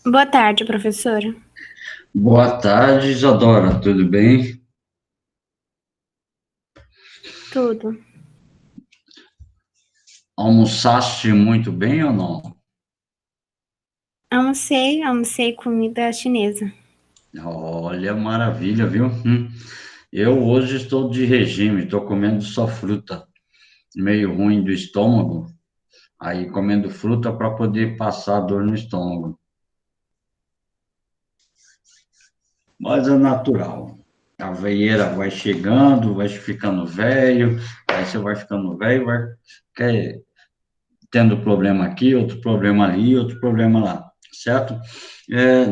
Boa tarde, professora. Boa tarde, Isadora, tudo bem? Tudo. Almoçaste muito bem ou não? Almocei comida chinesa. Olha, maravilha, viu? Eu hoje estou de regime, estou comendo só fruta, meio ruim do estômago, aí comendo fruta para poder passar a dor no estômago. Mas é natural. A veieira vai chegando, vai ficando velho, aí você vai ficando velho, quer tendo problema aqui, outro problema ali, outro problema lá, certo?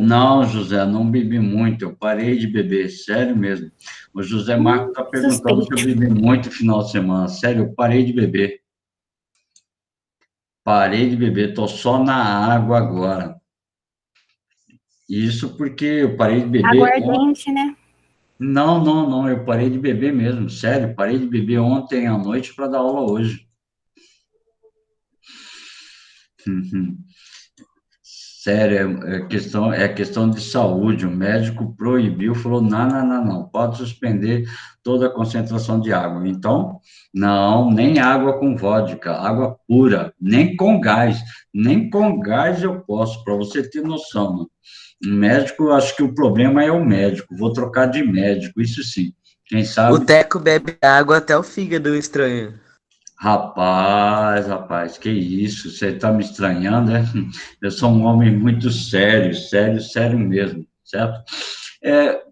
Não, José, não bebi muito, eu parei de beber, sério mesmo. O José Marco está perguntando se eu Suspeito. bebi muito no final de semana, sério, eu parei de beber, estou só na água agora. Isso porque eu parei de beber ontem. Aguardente, né? Não, não, não, eu parei de beber mesmo, sério, parei de beber ontem à noite para dar aula hoje. Sério, é questão de saúde. O médico proibiu, falou: não, não, não, não, pode suspender toda a concentração de água. Então, não, nem água com vodka, água pura, nem com gás eu posso, para você ter noção, mano. O médico, acho que o problema é o médico, vou trocar de médico, isso sim. Quem O sabe. Teco bebe água até o fígado estranho. Rapaz, que isso? Você está me estranhando, é? Eu sou um homem muito sério, sério, sério mesmo, certo?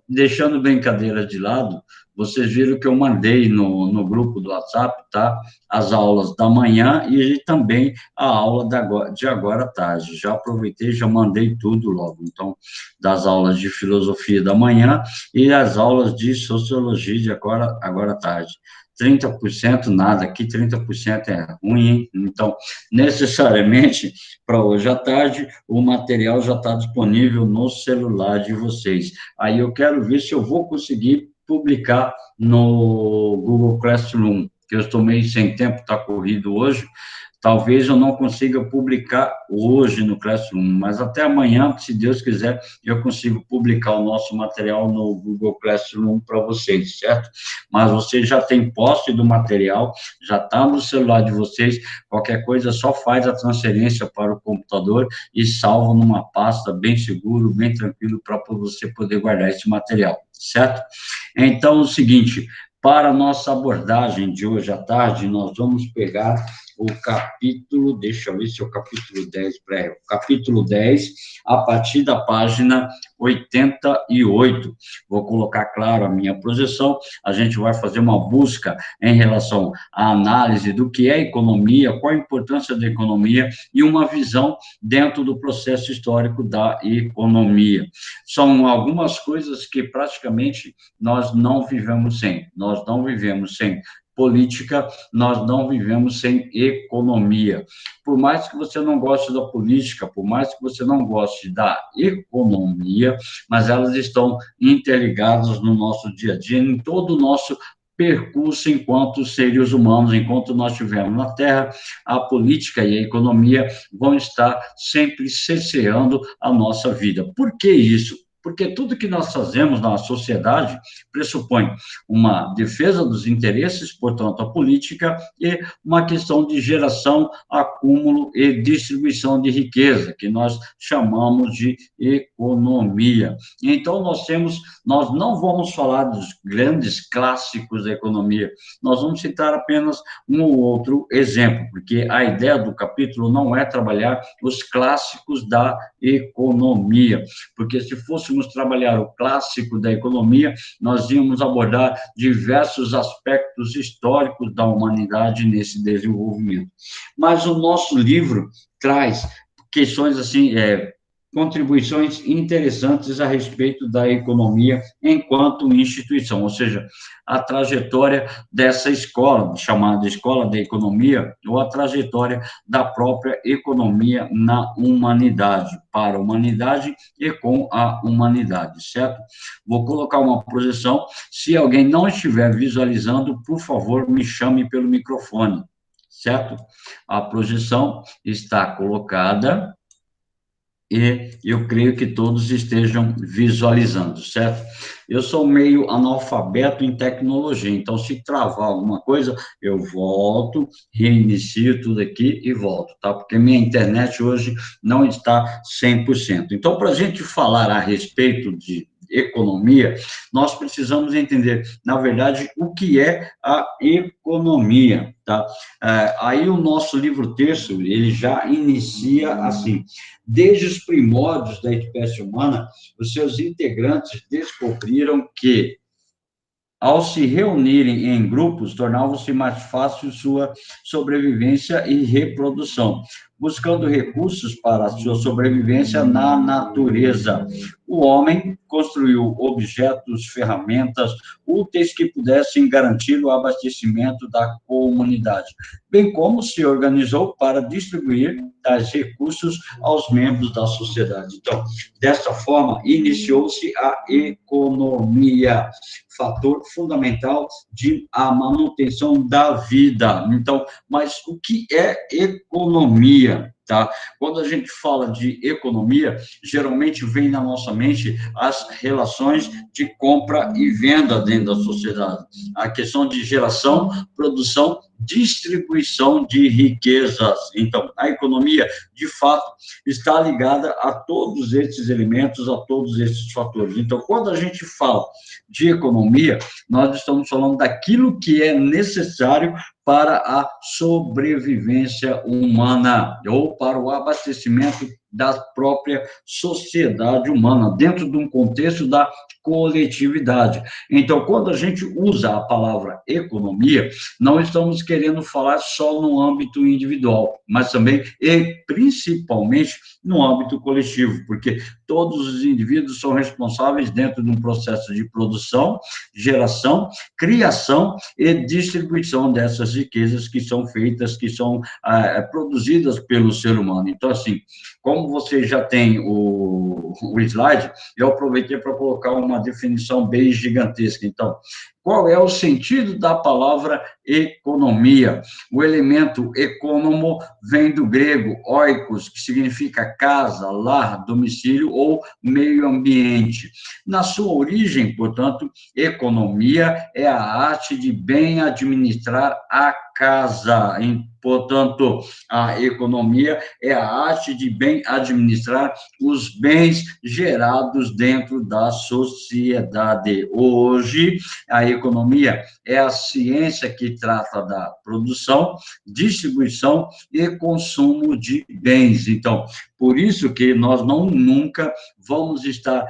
Deixando brincadeira de lado, vocês viram que eu mandei no grupo do WhatsApp, tá? As aulas da manhã e também a aula de agora à tarde. Já aproveitei, já mandei tudo logo. Então, das aulas de filosofia da manhã e as aulas de sociologia de agora à tarde. 30% nada, aqui 30% é ruim, hein? Então, necessariamente, para hoje à tarde, o material já está disponível no celular de vocês. Aí eu quero ver se eu vou conseguir publicar no Google Classroom, que eu estou meio sem tempo, está corrido hoje. Talvez eu não consiga publicar hoje no Classroom, mas até amanhã, se Deus quiser, eu consigo publicar o nosso material no Google Classroom para vocês, certo? Mas vocês já têm posse do material, já está no celular de vocês, qualquer coisa só faz a transferência para o computador e salva numa pasta bem seguro, bem tranquilo para você poder guardar esse material, certo? Então, é o seguinte, para a nossa abordagem de hoje à tarde, nós vamos pegar o capítulo, deixa eu ver se é o capítulo 10, o capítulo 10, a partir da página 88. Vou colocar, claro, a minha projeção, a gente vai fazer uma busca em relação à análise do que é economia, qual a importância da economia e uma visão dentro do processo histórico da economia. São algumas coisas que praticamente nós não vivemos sem. Nós não vivemos sem política, nós não vivemos sem economia. Por mais que você não goste da política, por mais que você não goste da economia, mas elas estão interligadas no nosso dia a dia, em todo o nosso percurso enquanto seres humanos, enquanto nós estivermos na Terra, a política e a economia vão estar sempre cerceando a nossa vida. Por que isso? Porque tudo que nós fazemos na sociedade pressupõe uma defesa dos interesses, portanto, a política, e uma questão de geração, acúmulo e distribuição de riqueza, que nós chamamos de economia. Então, nós não vamos falar dos grandes clássicos da economia, nós vamos citar apenas um ou outro exemplo, porque a ideia do capítulo não é trabalhar os clássicos da economia, porque se fôssemos trabalhar o clássico da economia, nós íamos abordar diversos aspectos históricos da humanidade nesse desenvolvimento. Mas o nosso livro traz questões assim, contribuições interessantes a respeito da economia enquanto instituição, ou seja, a trajetória dessa escola, chamada Escola da Economia, ou a trajetória da própria economia na humanidade, para a humanidade e com a humanidade, certo? Vou colocar uma projeção. Se alguém não estiver visualizando, por favor, me chame pelo microfone, certo? A projeção está colocada. e eu creio que todos estejam visualizando, certo? Eu sou meio analfabeto em tecnologia, então se travar alguma coisa, eu volto, reinicio tudo aqui e volto, tá? Porque minha internet hoje não está 100%. Então, para a gente falar a respeito de economia, nós precisamos entender, na verdade, o que é a economia, tá? Aí o nosso livro texto, ele já inicia assim: desde os primórdios da espécie humana, os seus integrantes descobriram que, ao se reunirem em grupos, tornava-se mais fácil sua sobrevivência e reprodução, buscando recursos para a sua sobrevivência na natureza. O homem construiu objetos, ferramentas úteis que pudessem garantir o abastecimento da comunidade, bem como se organizou para distribuir tais recursos aos membros da sociedade. Então, dessa forma, iniciou-se a economia, fator fundamental de a manutenção da vida. Então, mas o que é economia? Tá? Quando a gente fala de economia, geralmente vem na nossa mente as relações de compra e venda dentro da sociedade, a questão de geração, produção, distribuição de riquezas. Então, a economia, de fato, está ligada a todos esses elementos, a todos esses fatores. Então, quando a gente fala de economia, nós estamos falando daquilo que é necessário para a sobrevivência humana ou para o abastecimento da própria sociedade humana, dentro de um contexto da coletividade. Então, quando a gente usa a palavra economia, não estamos querendo falar só no âmbito individual, mas também e principalmente no âmbito coletivo, porque todos os indivíduos são responsáveis dentro de um processo de produção, geração, criação e distribuição dessas riquezas que são feitas, que são produzidas pelo ser humano. Então, assim, como você já tem o slide, eu aproveitei para colocar uma definição bem gigantesca. Então, qual é o sentido da palavra economia? O elemento economo vem do grego oikos, que significa casa, lar, domicílio ou meio ambiente. Na sua origem, portanto, economia é a arte de bem administrar a casa. Portanto, a economia é a arte de bem administrar os bens gerados dentro da sociedade. Hoje, a economia é a ciência que trata da produção, distribuição e consumo de bens. Então, por isso que nós nunca vamos estar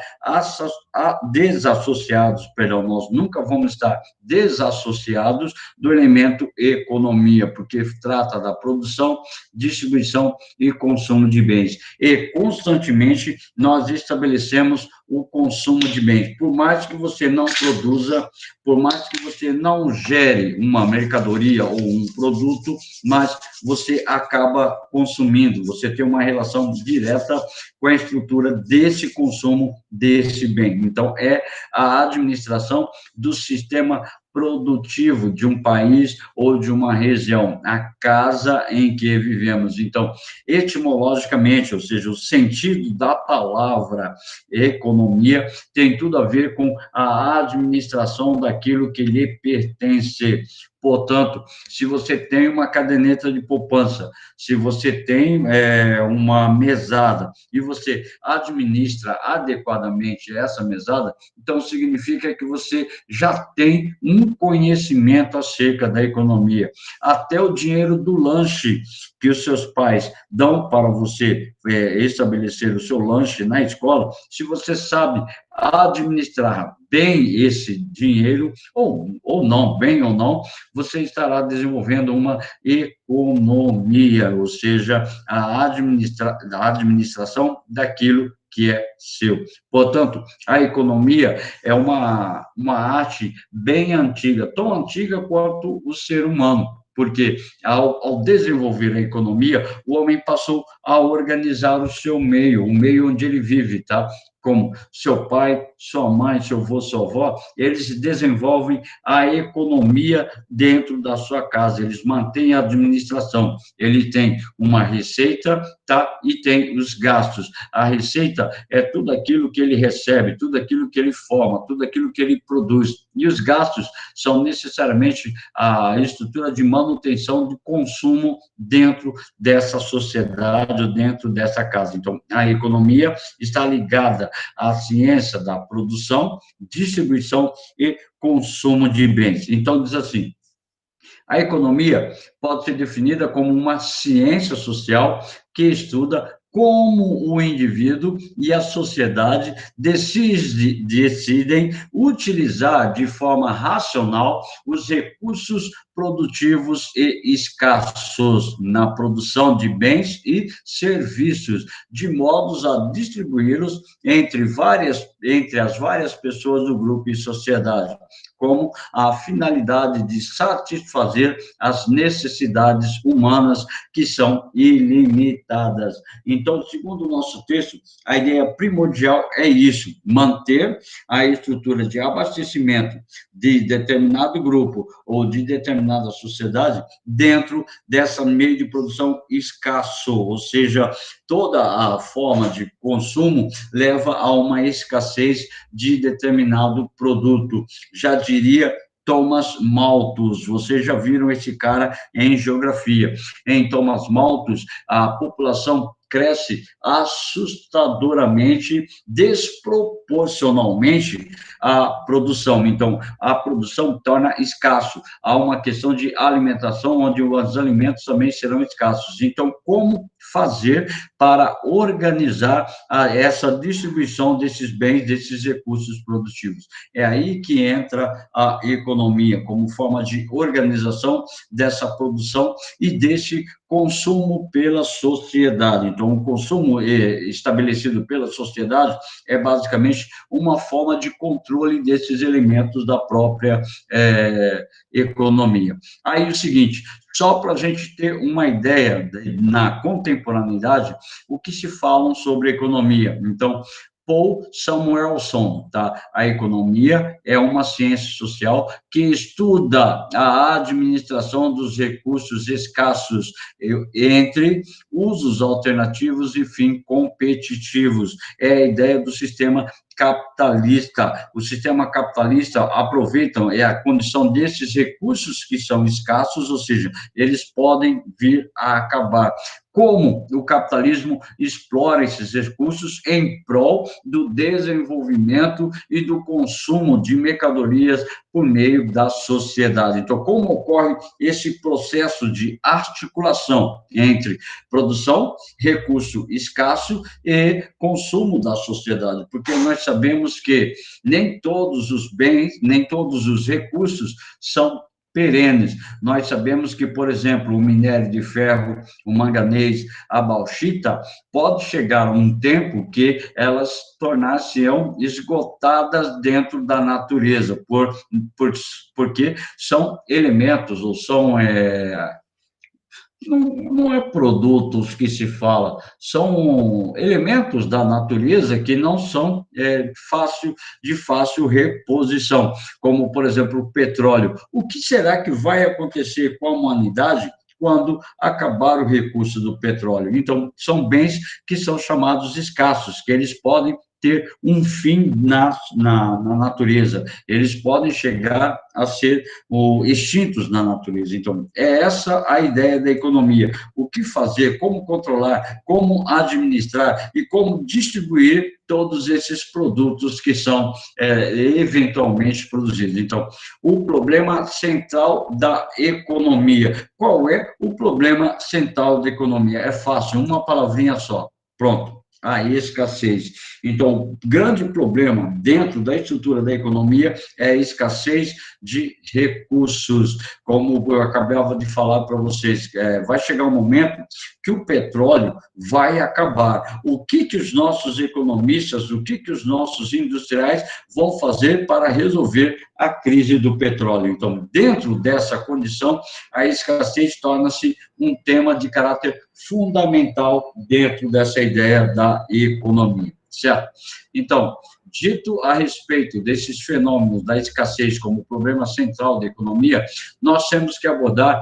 desassociados, nós nunca vamos estar desassociados do elemento economia, porque trata da produção, distribuição e consumo de bens. E, constantemente, nós estabelecemos o consumo de bens. Por mais que você não produza, por mais que você não gere uma mercadoria ou um produto, mas você acaba consumindo, você tem uma relação direta com a estrutura desse consumo, desse bem. Então, é a administração do sistema produtivo de um país ou de uma região, a casa em que vivemos. Então, etimologicamente, ou seja, o sentido da palavra economia tem tudo a ver com a administração daquilo que lhe pertence. Portanto, se você tem uma caderneta de poupança, se você tem uma mesada e você administra adequadamente essa mesada, então significa que você já tem um conhecimento acerca da economia. Até o dinheiro do lanche que os seus pais dão para você estabelecer o seu lanche na escola, se você sabe administrar bem esse dinheiro, ou não, bem ou não, você estará desenvolvendo uma economia, ou seja, a administração daquilo que é seu. Portanto, a economia é uma arte bem antiga, tão antiga quanto o ser humano, porque ao desenvolver a economia, o homem passou a organizar o seu meio, o meio onde ele vive, tá? Como seu pai, sua mãe, seu avô, sua avó, eles desenvolvem a economia dentro da sua casa, eles mantêm a administração, ele tem uma receita, tá? E tem os gastos. A receita é tudo aquilo que ele recebe, tudo aquilo que ele forma, tudo aquilo que ele produz. E os gastos são necessariamente a estrutura de manutenção do consumo dentro dessa sociedade, ou dentro dessa casa. Então, a economia está ligada à ciência da produção, distribuição e consumo de bens. Então, diz assim: a economia pode ser definida como uma ciência social que estuda como o indivíduo e a sociedade decidem utilizar de forma racional os recursos produtivos e escassos na produção de bens e serviços, de modos a distribuí-los entre as várias pessoas do grupo e sociedade, como a finalidade de satisfazer as necessidades humanas que são ilimitadas. Então, segundo o nosso texto, a ideia primordial é isso: manter a estrutura de abastecimento de determinado grupo ou de determinada sociedade dentro dessa meio de produção escasso, ou seja, toda a forma de consumo leva a uma escassez de determinado produto. Já diria Thomas Malthus, vocês já viram esse cara em geografia. Em Thomas Malthus, a população cresce assustadoramente, desproporcionalmente à produção. Então, a produção torna escasso. Há uma questão de alimentação, onde os alimentos também serão escassos. Então, como fazer para organizar essa distribuição desses bens, desses recursos produtivos? É aí que entra a economia, como forma de organização dessa produção e desse consumo pela sociedade. Então, o consumo estabelecido pela sociedade é basicamente uma forma de controle desses elementos da própria economia. Aí o seguinte, só para a gente ter uma ideia na contemporaneidade, o que se falam sobre economia. Então, Paul Samuelson, tá? A economia é uma ciência social que estuda a administração dos recursos escassos entre usos alternativos e fim competitivos. É a ideia do sistema capitalista. O sistema capitalista aproveita a condição desses recursos que são escassos, ou seja, eles podem vir a acabar. Como o capitalismo explora esses recursos em prol do desenvolvimento e do consumo de mercadorias por meio da sociedade. Então, como ocorre esse processo de articulação entre produção, recurso escasso e consumo da sociedade? Porque nós sabemos que nem todos os bens, nem todos os recursos são perenes. Nós sabemos que, por exemplo, o minério de ferro, o manganês, a bauxita, pode chegar a um tempo que elas tornar-se-ão esgotadas dentro da natureza, porque são elementos, ou são não é produtos que se fala, são elementos da natureza que não são de fácil reposição, como, por exemplo, o petróleo. O que será que vai acontecer com a humanidade quando acabar o recurso do petróleo? Então, são bens que são chamados escassos, que eles podem ter um fim na natureza, eles podem chegar a ser extintos na natureza. Então, é essa a ideia da economia. O que fazer, como controlar, como administrar e como distribuir todos esses produtos que são eventualmente produzidos. Então, o problema central da economia. Qual é o problema central da economia? É fácil, uma palavrinha só. Pronto. A escassez. Então, o grande problema dentro da estrutura da economia é a escassez de recursos. Como eu acabava de falar para vocês, vai chegar um momento que o petróleo vai acabar. O que os nossos economistas, o que os nossos industriais vão fazer para resolver a crise do petróleo? Então, dentro dessa condição, a escassez torna-se um tema de caráter fundamental dentro dessa ideia da economia, certo? Então, dito a respeito desses fenômenos da escassez como problema central da economia, nós temos que abordar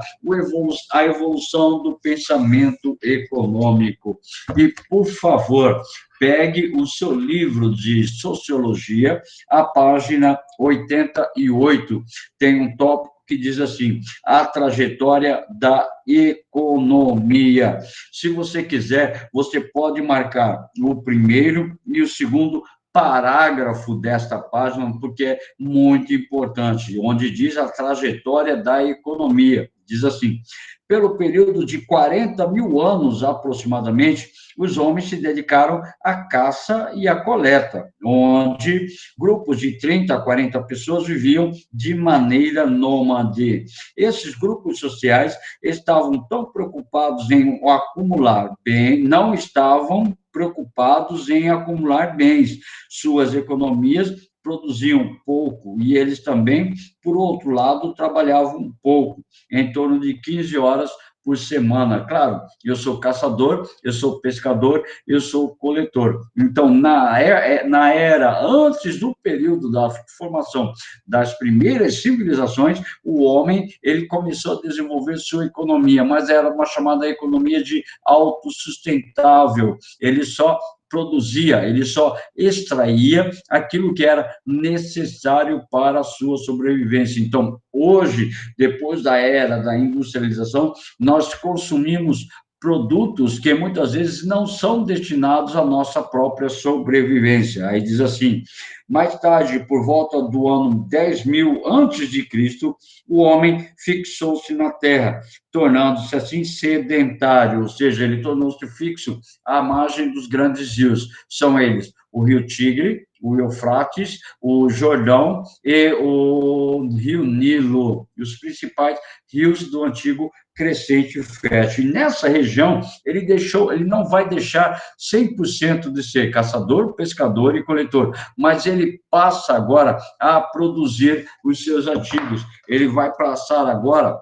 a evolução do pensamento econômico. E, por favor, pegue o seu livro de sociologia, a página 88, tem um tópico que diz assim, a trajetória da economia. Se você quiser, você pode marcar o primeiro e o segundo parágrafo desta página, porque é muito importante, onde diz a trajetória da economia. Diz assim, pelo período de 40 mil anos, aproximadamente, os homens se dedicaram à caça e à coleta, onde grupos de 30 a 40 pessoas viviam de maneira nômade. Esses grupos sociais estavam tão preocupados em acumular bem, não estavam preocupados em acumular bens. Suas economias produziam pouco e eles também, por outro lado, trabalhavam pouco, em torno de 15 horas por semana. Claro, eu sou caçador, eu sou pescador, eu sou coletor. Então, na era antes do período da formação das primeiras civilizações, o homem ele começou a desenvolver sua economia, mas era uma chamada economia de autossustentável. Ele só produzia, ele só extraía aquilo que era necessário para a sua sobrevivência. Então, hoje, depois da era da industrialização, nós consumimos produtos que muitas vezes não são destinados à nossa própria sobrevivência. Aí diz assim, mais tarde, por volta do ano 10.000 antes de Cristo, o homem fixou-se na Terra, tornando-se assim sedentário, ou seja, ele tornou-se fixo à margem dos grandes rios. São eles o Rio Tigre, o Eufrates, o Jordão e o Rio Nilo, os principais rios do antigo crescente fértil. E nessa região, ele não vai deixar 100% de ser caçador, pescador e coletor, mas ele passa agora a produzir os seus artigos. Ele vai passar agora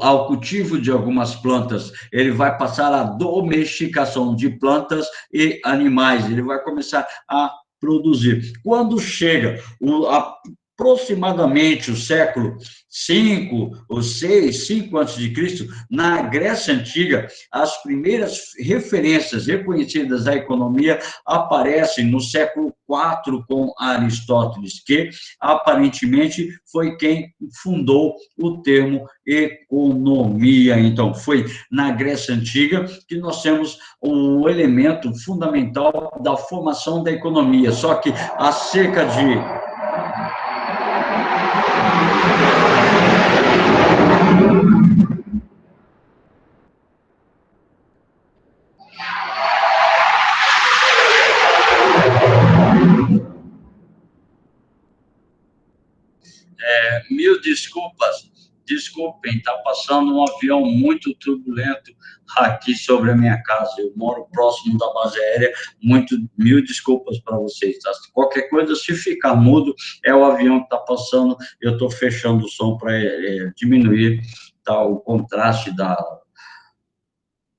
ao cultivo de algumas plantas, ele vai passar à domesticação de plantas e animais, ele vai começar a produzir. Quando chega aproximadamente o século 5 ou 6, 5 antes de Cristo, na Grécia Antiga, as primeiras referências reconhecidas da economia aparecem no século 4 com Aristóteles, que aparentemente foi quem fundou o termo economia. Então, foi na Grécia Antiga que nós temos o elemento fundamental da formação da economia. Só que há cerca de mil desculpem, está passando um avião muito turbulento aqui sobre a minha casa. Eu moro próximo da base aérea, mil desculpas para vocês. Tá? Qualquer coisa, se ficar mudo, é o avião que está passando. Eu estou fechando o som para diminuir o contraste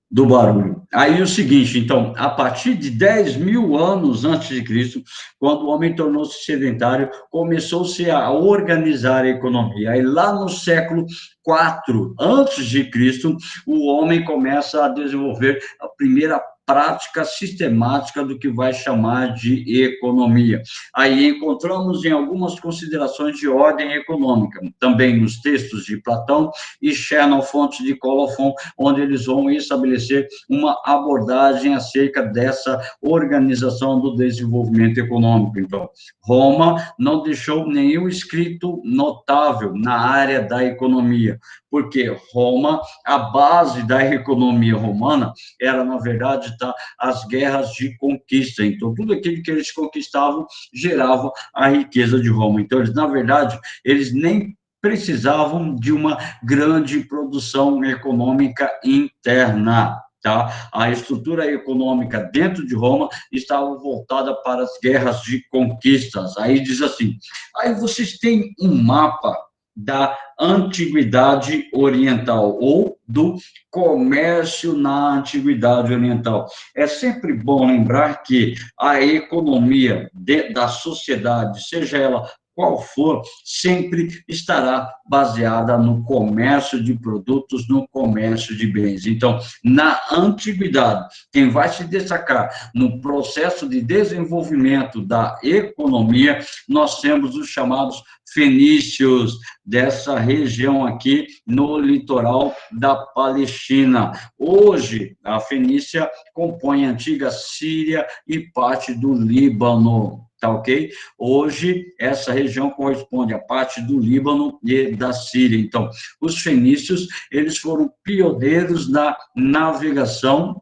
do barulho. Aí o seguinte, então, a partir de 10.000 anos antes de Cristo, quando o homem tornou-se sedentário, começou-se a organizar a economia. Aí lá no século 4 antes de Cristo, o homem começa a desenvolver a primeira prática sistemática do que vai chamar de economia. Aí encontramos em algumas considerações de ordem econômica, também nos textos de Platão e Xenofonte de Colofon, onde eles vão estabelecer uma abordagem acerca dessa organização do desenvolvimento econômico. Então, Roma não deixou nenhum escrito notável na área da economia, porque Roma, a base da economia romana era, na verdade, as guerras de conquista. Então, tudo aquilo que eles conquistavam gerava a riqueza de Roma. Então, eles, na verdade, eles nem precisavam de uma grande produção econômica interna. Tá? A estrutura econômica dentro de Roma estava voltada para as guerras de conquistas. Aí diz assim, aí vocês têm um mapa da antiguidade oriental, ou do comércio na antiguidade oriental. É sempre bom lembrar que a economia da sociedade, seja ela qual for, sempre estará baseada no comércio de produtos, no comércio de bens. Então, na antiguidade, quem vai se destacar no processo de desenvolvimento da economia, nós temos os chamados fenícios, dessa região aqui no litoral da Palestina. Hoje, a Fenícia compõe a antiga Síria e parte do Líbano, tá ok? Hoje, essa região corresponde à parte do Líbano e da Síria. Então, os fenícios, eles foram pioneiros na navegação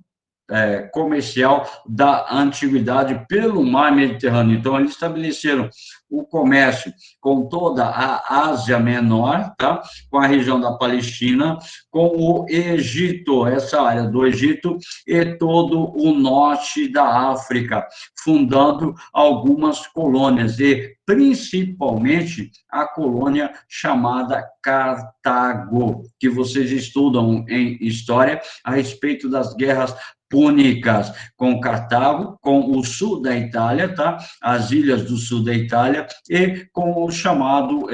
comercial da antiguidade pelo mar Mediterrâneo. Então, eles estabeleceram o comércio com toda a Ásia Menor, tá? Com a região da Palestina, com o Egito, essa área do Egito, e todo o norte da África, fundando algumas colônias, e principalmente a colônia chamada Cartago, que vocês estudam em história a respeito das guerras púnicas com Cartago, com o sul da Itália, tá? As ilhas do sul da Itália, e com o chamado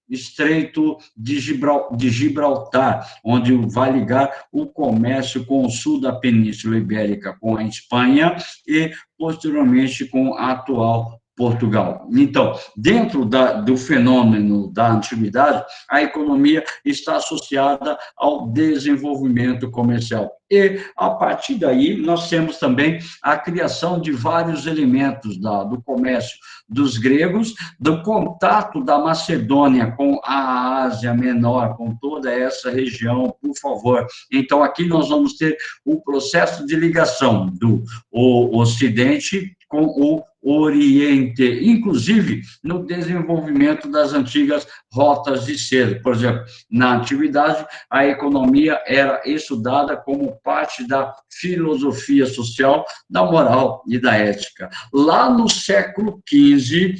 Estreito de Gibraltar, onde vai ligar o comércio com o sul da Península Ibérica, com a Espanha e, posteriormente, com a atual Portugal. Então, dentro do fenômeno da antiguidade, a economia está associada ao desenvolvimento comercial. E, a partir daí, nós temos também a criação de vários elementos do comércio dos gregos, do contato da Macedônia com a Ásia Menor, com toda essa região, por favor. Então, aqui nós vamos ter o processo de ligação do Ocidente com o Oriente, inclusive no desenvolvimento das antigas rotas de seda. Por exemplo, na antiguidade, a economia era estudada como parte da filosofia social, da moral e da ética. Lá no século XV,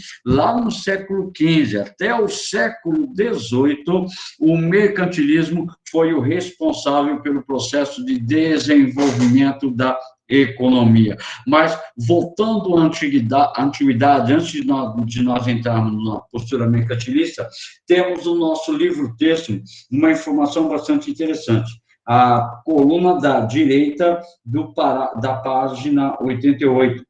até o século XVIII, o mercantilismo foi o responsável pelo processo de desenvolvimento da economia. Mas, voltando à antiguidade, antes de nós entrarmos na postura mercantilista, temos no nosso livro-texto uma informação bastante interessante. A coluna da direita da página 88.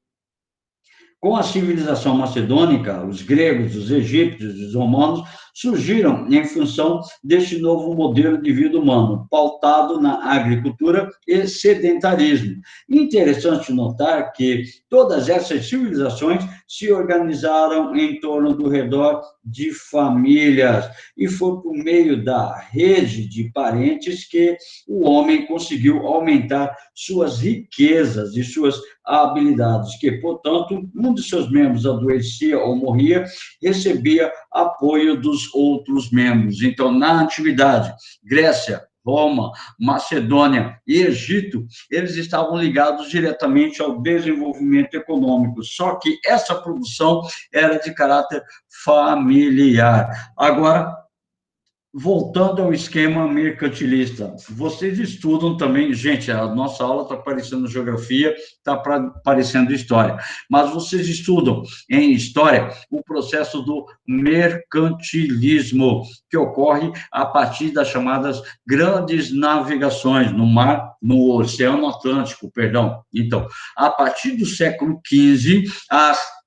Com a civilização macedônica, os gregos, os egípcios, os romanos surgiram em função deste novo modelo de vida humano, pautado na agricultura e sedentarismo. Interessante notar que todas essas civilizações se organizaram em torno do redor de famílias, e foi por meio da rede de parentes que o homem conseguiu aumentar suas riquezas e suas habilidades, que, portanto, um de seus membros adoecia ou morria, recebia apoio dos outros membros. Então, na antiguidade, Grécia, Roma, Macedônia e Egito, eles estavam ligados diretamente ao desenvolvimento econômico, só que essa produção era de caráter familiar. Agora, voltando ao esquema mercantilista, vocês estudam também, gente, a nossa aula está parecendo geografia, está parecendo história, mas vocês estudam em história o processo do mercantilismo, que ocorre a partir das chamadas grandes navegações no mar, no Oceano Atlântico, perdão. Então, a partir do século XV,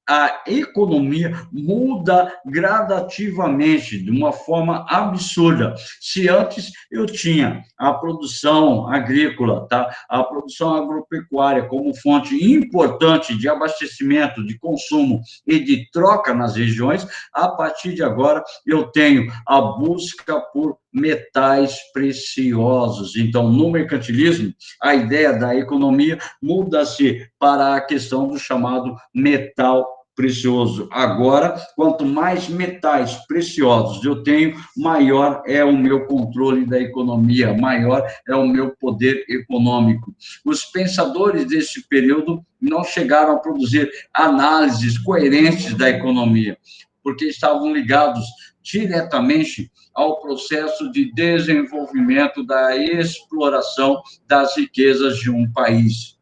a economia muda gradativamente, de uma forma absurda. Se antes eu tinha a produção agrícola, tá? A produção agropecuária como fonte importante de abastecimento, de consumo e de troca nas regiões, a partir de agora eu tenho a busca por metais preciosos. Então, no mercantilismo, a ideia da economia muda-se para a questão do chamado metal precioso. Agora, quanto mais metais preciosos eu tenho, maior é o meu controle da economia, maior é o meu poder econômico. Os pensadores desse período não chegaram a produzir análises coerentes da economia, porque estavam ligados diretamente ao processo de desenvolvimento da exploração das riquezas de um país.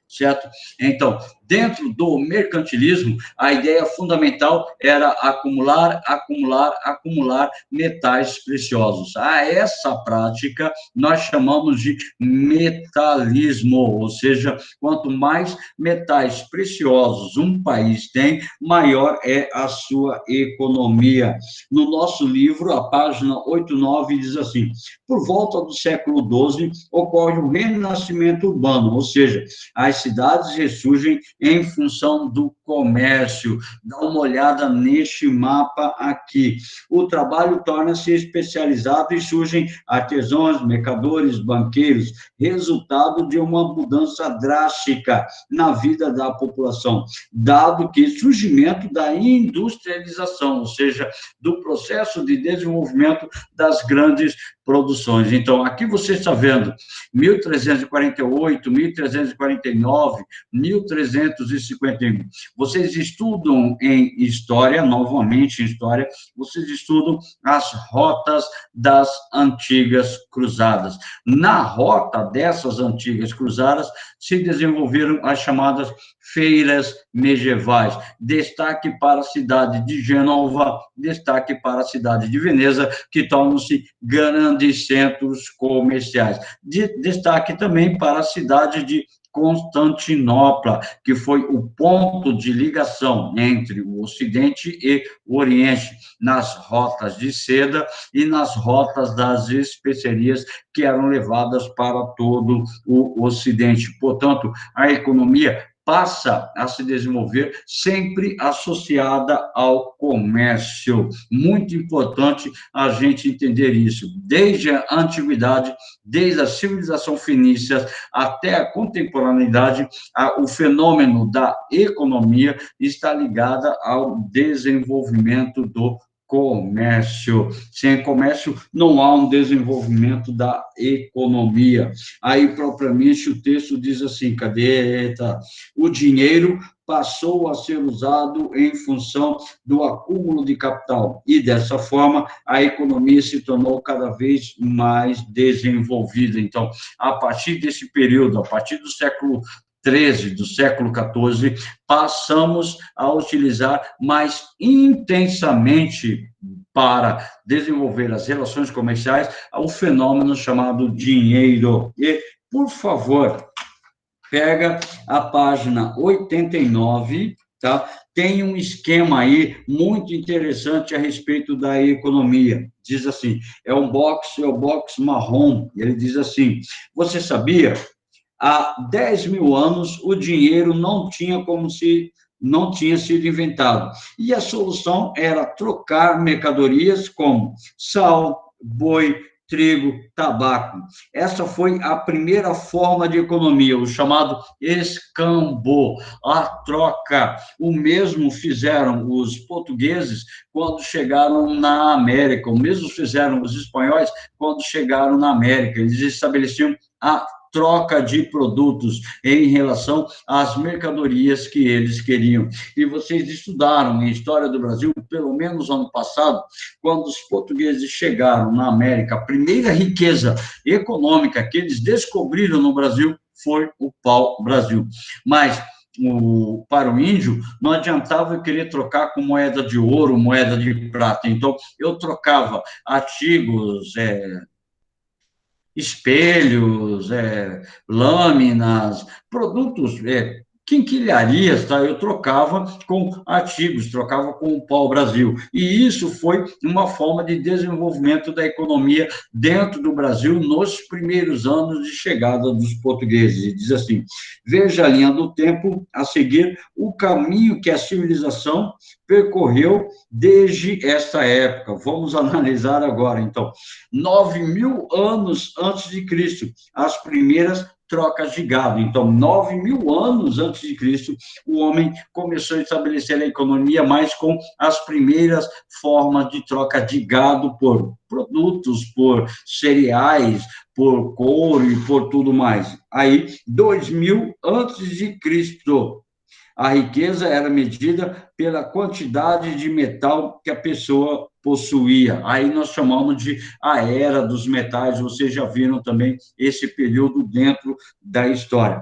Certo? Então, dentro do mercantilismo, a ideia fundamental era acumular, acumular, acumular metais preciosos. A essa prática nós chamamos de metalismo, ou seja, quanto mais metais preciosos um país tem, maior é a sua economia. No nosso livro, a página 89 diz assim: por volta do século XII, ocorre o renascimento urbano, ou seja, as cidades ressurgem em função do comércio. Dá uma olhada neste mapa aqui. O trabalho torna-se especializado e surgem artesãos, mercadores, banqueiros, resultado de uma mudança drástica na vida da população, dado que surgimento da industrialização, ou seja, do processo de desenvolvimento das grandes produções. Então, aqui você está vendo 1348, 1349, 1351. Vocês estudam em história, novamente em história, vocês estudam as rotas das antigas cruzadas. Na rota dessas antigas cruzadas se desenvolveram as chamadas feiras medievais. Destaque para a cidade de Gênova, destaque para a cidade de Veneza, que tornam-se grandes centros comerciais. Destaque também para a cidade de Constantinopla, que foi o ponto de ligação entre o Ocidente e o Oriente, nas rotas de seda e nas rotas das especiarias que eram levadas para todo o Ocidente. Portanto, a economia passa a se desenvolver sempre associada ao comércio. Muito importante a gente entender isso. Desde a antiguidade, desde a civilização fenícia até a contemporaneidade, o fenômeno da economia está ligado ao desenvolvimento do comércio. Sem comércio, não há um desenvolvimento da economia. Aí, propriamente, o texto diz assim, cadê? Tá. O dinheiro passou a ser usado em função do acúmulo de capital, e, dessa forma, a economia se tornou cada vez mais desenvolvida. Então, a partir desse período, a partir do século XIII, do século XIV, passamos a utilizar mais intensamente para desenvolver as relações comerciais o fenômeno chamado dinheiro. E, por favor, pega a página 89, tá? Tem um esquema aí muito interessante a respeito da economia. Diz assim, é o box marrom. Ele diz assim, você sabia? Há 10 mil anos, o dinheiro não tinha sido inventado. E a solução era trocar mercadorias como sal, boi, trigo, tabaco. Essa foi a primeira forma de economia, o chamado escambo, a troca. O mesmo fizeram os portugueses quando chegaram na América, o mesmo fizeram os espanhóis quando chegaram na América. Eles estabeleciam a troca de produtos em relação às mercadorias que eles queriam. E vocês estudaram em História do Brasil, pelo menos ano passado, quando os portugueses chegaram na América, a primeira riqueza econômica que eles descobriram no Brasil foi o pau-brasil. Mas para o índio, não adiantava eu querer trocar com moeda de ouro, moeda de prata. Então, eu trocava artigos, espelhos, lâminas, produtos, quinquilharias, tá? Eu trocava com artigos, trocava com o pau-brasil. E isso foi uma forma de desenvolvimento da economia dentro do Brasil nos primeiros anos de chegada dos portugueses. E diz assim, veja a linha do tempo a seguir, o caminho que a civilização percorreu desde esta época. Vamos analisar agora, então. 9.000 anos antes de Cristo, as primeiras trocas de gado. Então, 9.000 anos antes de Cristo, o homem começou a estabelecer a economia mais com as primeiras formas de troca de gado por produtos, por cereais, por couro e por tudo mais. Aí, 2.000 antes de Cristo, A riqueza era medida pela quantidade de metal que a pessoa possuía. Aí nós chamamos de a era dos metais, vocês já viram também esse período dentro da história.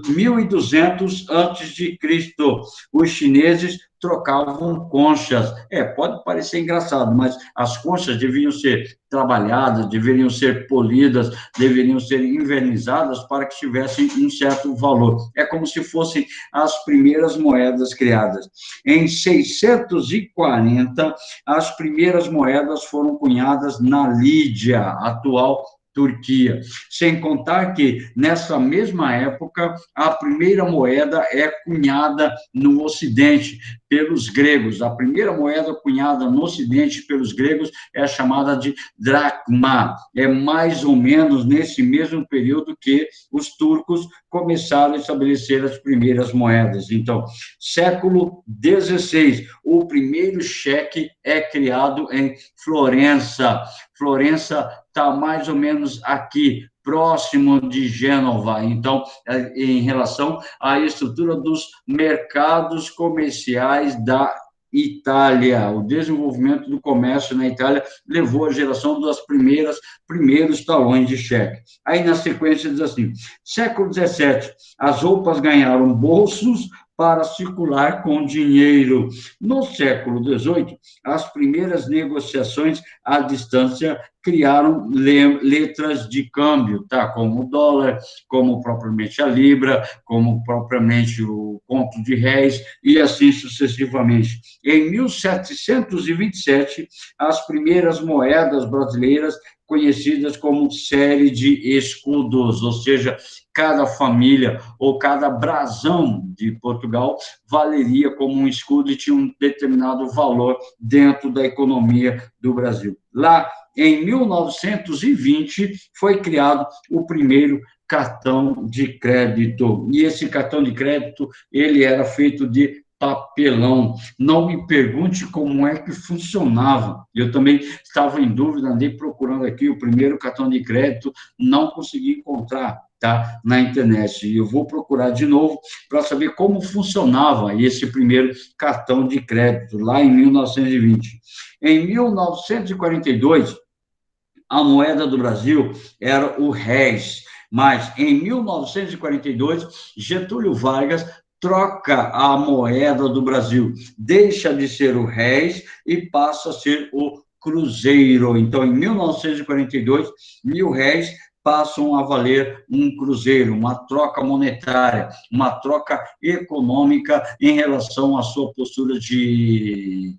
1200 antes de Cristo, os chineses trocavam conchas. Pode parecer engraçado, mas as conchas deveriam ser trabalhadas, deveriam ser polidas, deveriam ser envernizadas para que tivessem um certo valor. É como se fossem as primeiras moedas criadas. Em 640, as primeiras moedas foram cunhadas na Lídia, atual Turquia. Sem contar que, nessa mesma época, a primeira moeda é cunhada no Ocidente pelos gregos. A primeira moeda cunhada no Ocidente pelos gregos é chamada de dracma. É mais ou menos nesse mesmo período que os turcos começaram a estabelecer as primeiras moedas. Então, século XVI, o primeiro cheque é criado em Florença. Florença está mais ou menos aqui, próximo de Gênova. Então, em relação à estrutura dos mercados comerciais da Itália, o desenvolvimento do comércio na Itália levou à geração dos primeiros talões de cheque. Aí, na sequência, diz assim, século XVII, as roupas ganharam bolsos para circular com dinheiro. No século XVIII, as primeiras negociações à distância criaram letras de câmbio, tá? Como o dólar, como propriamente a libra, como propriamente o conto de réis, e assim sucessivamente. Em 1727, as primeiras moedas brasileiras conhecidas como série de escudos, ou seja, cada família ou cada brasão de Portugal valeria como um escudo e tinha um determinado valor dentro da economia do Brasil. Lá, em 1920, foi criado o primeiro cartão de crédito. E esse cartão de crédito, ele era feito de papelão. Não me pergunte como é que funcionava. Eu também estava em dúvida, andei procurando aqui o primeiro cartão de crédito, não consegui encontrar, tá, na internet. E eu vou procurar de novo para saber como funcionava esse primeiro cartão de crédito, lá em 1920. Em 1942, a moeda do Brasil era o réis, mas em 1942, Getúlio Vargas troca a moeda do Brasil, deixa de ser o réis e passa a ser o cruzeiro. Então, em 1942, 1.000 réis passam a valer um cruzeiro, uma troca monetária, uma troca econômica em relação à sua postura de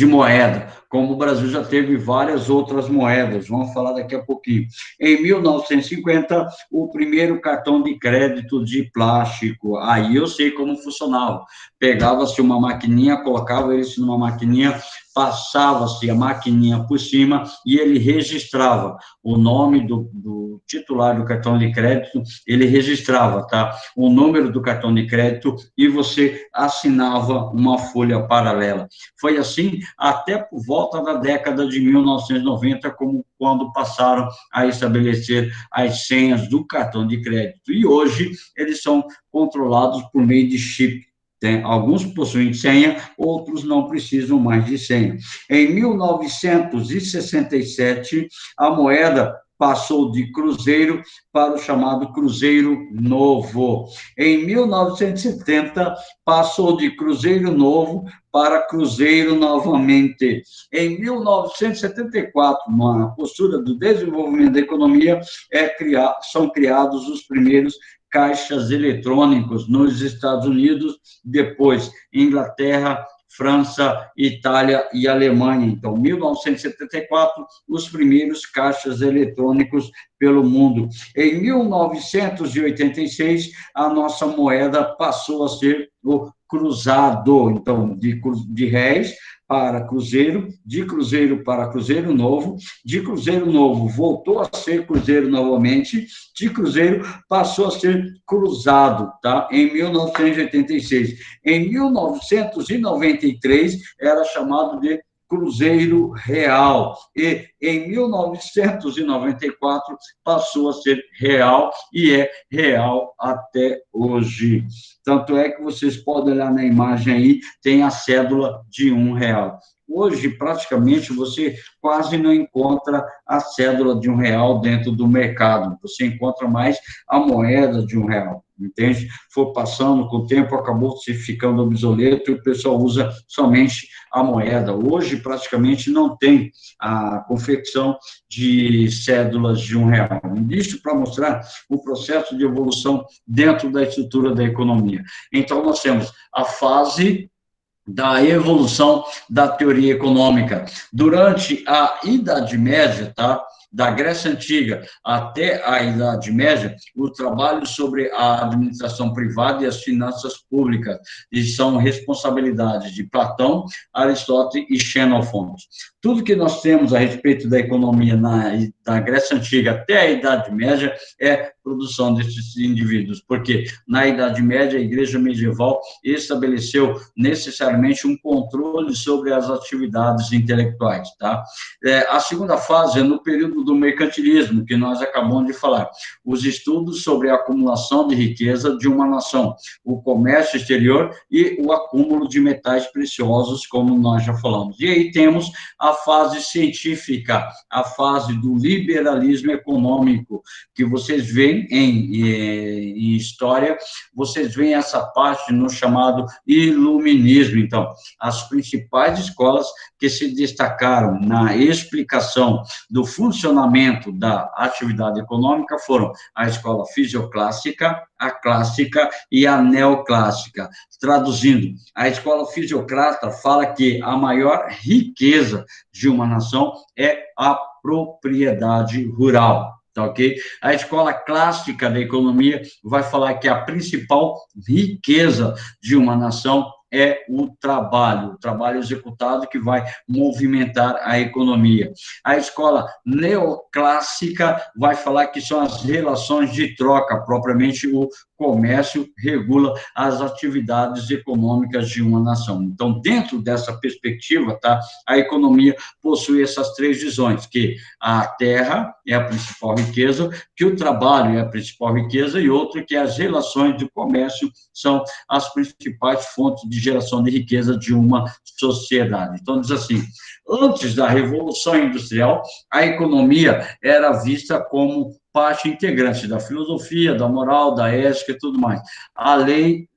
moeda, como o Brasil já teve várias outras moedas, vamos falar daqui a pouquinho. Em 1950, o primeiro cartão de crédito de plástico, aí eu sei como funcionava, pegava-se uma maquininha, colocava ele numa maquininha, passava-se a maquininha por cima e ele registrava o nome do titular do cartão de crédito, ele registrava, tá? O número do cartão de crédito e você assinava uma folha paralela. Foi assim até por volta da década de 1990, como quando passaram a estabelecer as senhas do cartão de crédito. E hoje eles são controlados por meio de chip. Alguns possuem senha, outros não precisam mais de senha. Em 1967, a moeda passou de cruzeiro para o chamado cruzeiro novo. Em 1970, passou de cruzeiro novo para cruzeiro novamente. Em 1974, na postura do desenvolvimento da economia, são criados os primeiros caixas eletrônicos nos Estados Unidos, depois Inglaterra, França, Itália e Alemanha. Então, 1974, os primeiros caixas eletrônicos pelo mundo. Em 1986, a nossa moeda passou a ser o cruzado, então, de réis para cruzeiro, de cruzeiro para cruzeiro novo, de cruzeiro novo voltou a ser cruzeiro novamente, de cruzeiro passou a ser cruzado, tá? Em 1986. Em 1993, era chamado de Cruzeiro Real. E em 1994 passou a ser real e é real até hoje. Tanto é que vocês podem olhar na imagem aí, tem a cédula de R$ 1. Hoje, praticamente, você quase não encontra a cédula de R$ 1 dentro do mercado. Você encontra mais a moeda de R$ 1, entende? Foi passando com o tempo, acabou se ficando obsoleto e o pessoal usa somente a moeda. Hoje, praticamente, não tem a confecção de cédulas de R$ 1. Isso para mostrar o processo de evolução dentro da estrutura da economia. Então, nós temos a fase da evolução da teoria econômica. Durante a Idade Média, tá? Da Grécia Antiga até a Idade Média, o trabalho sobre a administração privada e as finanças públicas, e são responsabilidades de Platão, Aristóteles e Xenofonte. Tudo que nós temos a respeito da economia da Grécia Antiga até a Idade Média é produção desses indivíduos, porque na Idade Média a Igreja medieval estabeleceu necessariamente um controle sobre as atividades intelectuais, tá? A segunda fase é no período do mercantilismo, que nós acabamos de falar, os estudos sobre a acumulação de riqueza de uma nação, o comércio exterior e o acúmulo de metais preciosos, como nós já falamos. E aí temos a fase científica, a fase do liberalismo econômico, que vocês veem em história, vocês veem essa parte no chamado iluminismo. Então, as principais escolas que se destacaram na explicação do funcionamento da atividade econômica foram a escola fisioclássica, a clássica e a neoclássica. Traduzindo, a escola fisiocrata fala que a maior riqueza de uma nação é a propriedade rural. Tá, ok? A escola clássica da economia vai falar que a principal riqueza de uma nação é o trabalho executado que vai movimentar a economia. A escola neoclássica vai falar que são as relações de troca, propriamente o comércio regula as atividades econômicas de uma nação. Então, dentro dessa perspectiva, tá, a economia possui essas três visões, que a terra é a principal riqueza, que o trabalho é a principal riqueza, e outra que as relações de comércio são as principais fontes de geração de riqueza de uma sociedade. Então, diz assim, antes da Revolução Industrial, a economia era vista como parte integrante da filosofia, da moral, da ética e tudo mais. A lei,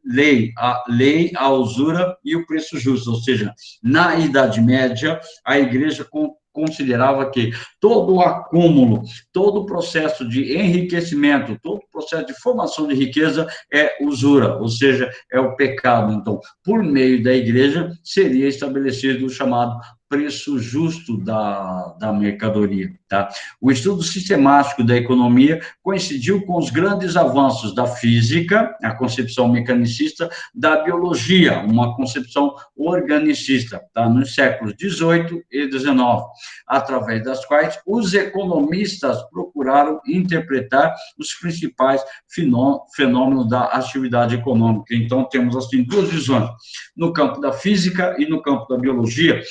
a usura e o preço justo, ou seja, na Idade Média, a Igreja considerava que todo o acúmulo, todo o processo de enriquecimento, todo o processo de formação de riqueza é usura, ou seja, é o pecado. Então, por meio da Igreja, seria estabelecido o chamado preço justo da mercadoria, tá? O estudo sistemático da economia coincidiu com os grandes avanços da física, a concepção mecanicista, da biologia, uma concepção organicista, tá? Nos séculos XVIII e XIX, através das quais os economistas procuraram interpretar os principais fenômenos da atividade econômica. Então, temos, assim, duas visões, no campo da física e no campo da biologia.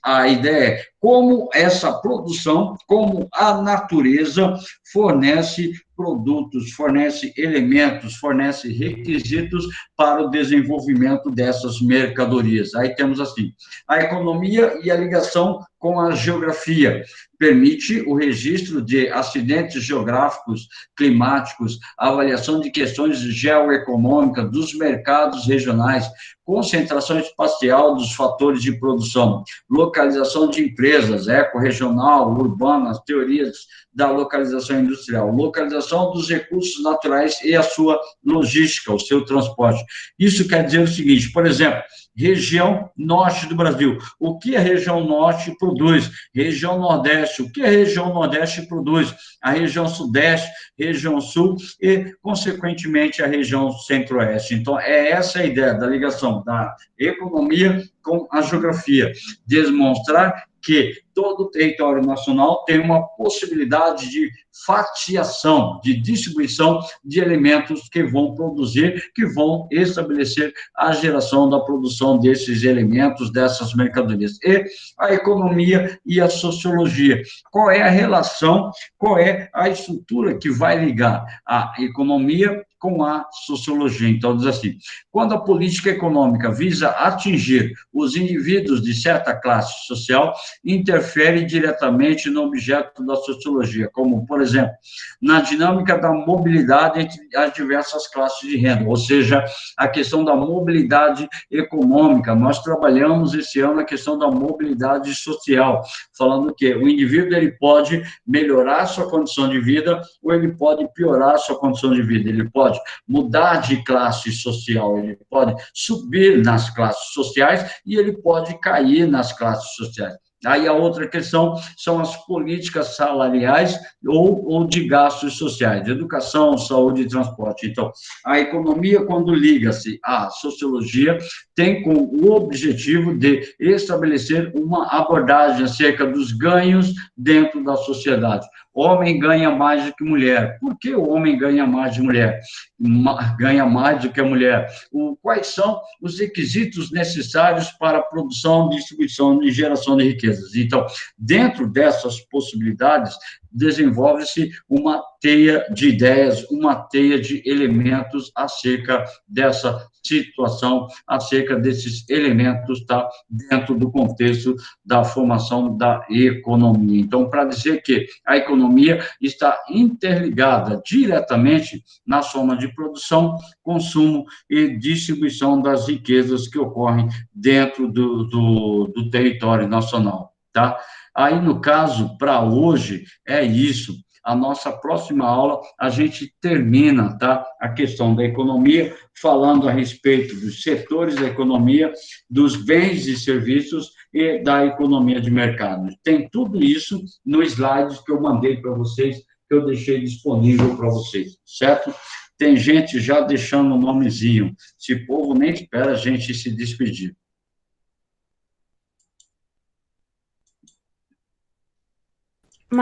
A ideia é como essa produção, como a natureza fornece produtos, fornece elementos, fornece requisitos para o desenvolvimento dessas mercadorias. Aí temos, assim, a economia e a ligação com a geografia. Permite o registro de acidentes geográficos, climáticos, avaliação de questões geoeconômicas, dos mercados regionais, concentração espacial dos fatores de produção, localização de empresas, ecorregional, urbanas, teorias da localização industrial, localização dos recursos naturais e a sua logística, o seu transporte. Isso quer dizer o seguinte, por exemplo, região norte do Brasil. O que a região norte produz? Região nordeste. O que a região nordeste produz? A região sudeste, região sul e, consequentemente, a região centro-oeste. Então, é essa a ideia da ligação da economia com a geografia. Demonstrar que todo o território nacional tem uma possibilidade de fatiação, de distribuição de elementos que vão produzir, que vão estabelecer a geração da produção desses elementos, dessas mercadorias. E a economia e a sociologia. Qual é a relação, qual é a estrutura que vai ligar a economia com a sociologia? Então, diz assim, quando a política econômica visa atingir os indivíduos de certa classe social, interfere diretamente no objeto da sociologia, como, por exemplo, na dinâmica da mobilidade entre as diversas classes de renda, ou seja, a questão da mobilidade econômica. Nós trabalhamos esse ano a questão da mobilidade social, falando que o indivíduo ele pode melhorar sua condição de vida ou ele pode piorar sua condição de vida, ele pode mudar de classe social, ele pode subir nas classes sociais e ele pode cair nas classes sociais. Aí a outra questão são as políticas salariais ou de gastos sociais, de educação, saúde e transporte. Então, a economia, quando liga-se à sociologia, tem com o objetivo de estabelecer uma abordagem acerca dos ganhos dentro da sociedade. Homem ganha mais do que mulher. Por que o homem ganha mais de mulher? Ganha mais do que a mulher? Quais são os requisitos necessários para a produção, distribuição e geração de riquezas? Então, dentro dessas possibilidades, desenvolve-se uma teia de ideias, uma teia de elementos acerca dessa situação, acerca desses elementos, tá, dentro do contexto da formação da economia. Então, para dizer que a economia está interligada diretamente na soma de produção, consumo e distribuição das riquezas que ocorrem dentro do território nacional, tá? Aí, no caso, para hoje, é isso. A nossa próxima aula, a gente termina, tá, a questão da economia, falando a respeito dos setores da economia, dos bens e serviços e da economia de mercado. Tem tudo isso no slide que eu mandei para vocês, que eu deixei disponível para vocês, certo? Tem gente já deixando o nomezinho. Esse povo nem espera a gente se despedir.